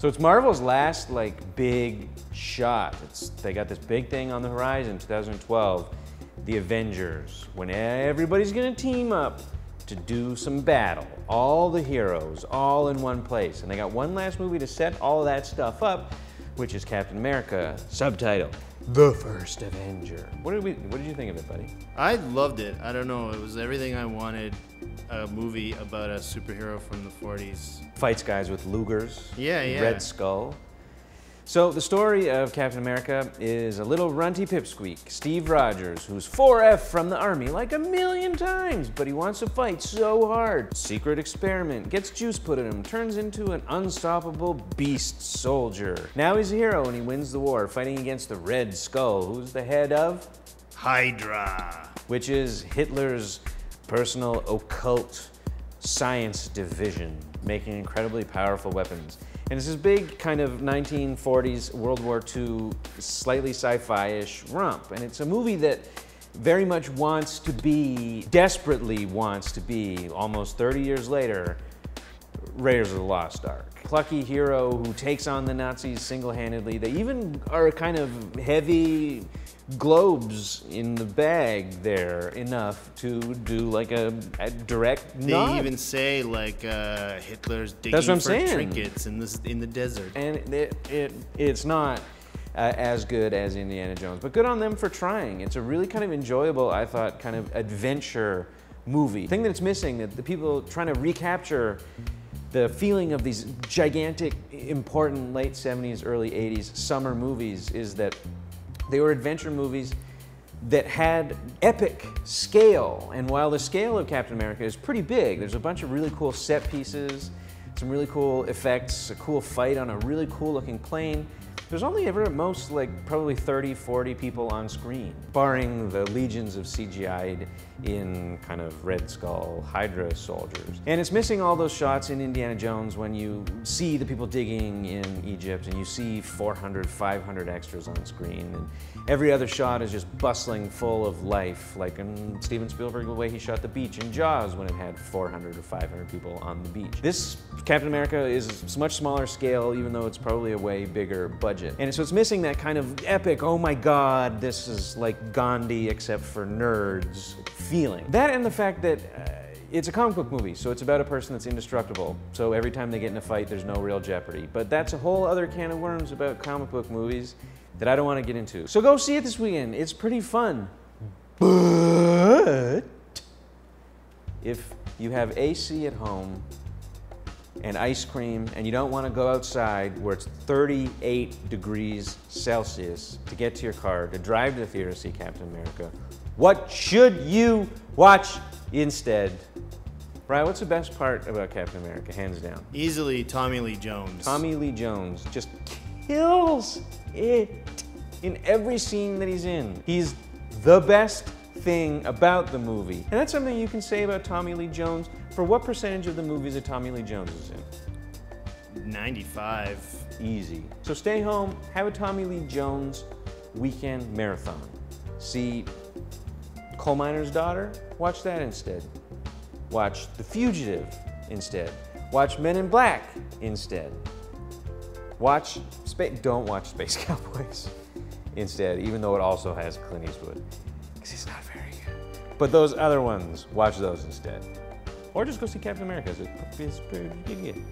So it's Marvel's last like big shot. They got this big thing on the horizon, 2012, the Avengers, when everybody's gonna team up to do some battle. All the heroes, all in one place. And they got one last movie to set all of that stuff up, which is Captain America, subtitle, The First Avenger. What did you think of it, buddy? I loved it. I don't know, it was everything I wanted. A movie about a superhero from the 40s. Fights guys with Lugers. Yeah, yeah. Red Skull. So the story of Captain America is a little runty pipsqueak, Steve Rogers, who's 4F from the army like a million times, but he wants to fight so hard. Secret experiment, gets juice put in him, turns into an unstoppable beast soldier. Now he's a hero and he wins the war, fighting against the Red Skull, who's the head of Hydra, which is Hitler's personal occult science division, making incredibly powerful weapons. And it's this big kind of 1940s World War II, slightly sci-fi-ish romp. And it's a movie that very much wants to be, desperately wants to be, almost 30 years later, Raiders of the Lost Ark. Plucky hero who takes on the Nazis single-handedly. They even are kind of heavy globes in the bag there enough to do like a direct nod. They even say like Hitler's digging That's what I'm for saying. trinkets in the desert. And it's not as good as Indiana Jones, but good on them for trying. It's a really kind of enjoyable, I thought, kind of adventure movie. The thing that it's missing, that the people trying to recapture the feeling of these gigantic, important late 70s, early 80s summer movies, is that they were adventure movies that had epic scale. And while the scale of Captain America is pretty big, there's a bunch of really cool set pieces, some really cool effects, a cool fight on a really cool looking plane. There's only ever at most like probably 30, 40 people on screen, barring the legions of CGI'd in kind of Red Skull Hydra soldiers. And it's missing all those shots in Indiana Jones when you see the people digging in Egypt and you see 400, 500 extras on screen. And every other shot is just bustling full of life, like in Steven Spielberg, the way he shot the beach in Jaws when it had 400 or 500 people on the beach. This Captain America is much smaller scale, even though it's probably a way bigger budget. And so it's missing that kind of epic, oh my God, this is like Gandhi except for nerds feeling. That and the fact that it's a comic book movie, so it's about a person that's indestructible. So every time they get in a fight, there's no real jeopardy. But that's a whole other can of worms about comic book movies that I don't want to get into. So go see it this weekend. It's pretty fun. But if you have AC at home and ice cream, and you don't want to go outside where it's 38 degrees Celsius to get to your car, to drive to the theater to see Captain America, what should you watch instead? Brian, what's the best part about Captain America, hands down? Easily Tommy Lee Jones. Tommy Lee Jones just kills it in every scene that he's in. He's the best thing about the movie. And that's something you can say about Tommy Lee Jones for what percentage of the movies that Tommy Lee Jones is in? 95. Easy. So stay home, have a Tommy Lee Jones weekend marathon. See Coal Miner's Daughter? Watch that instead. Watch The Fugitive instead. Watch Men in Black instead. Don't watch Space Cowboys instead, even though it also has Clint Eastwood, because it's not very good. But those other ones, watch those instead. Or just go see Captain America. It's pretty good.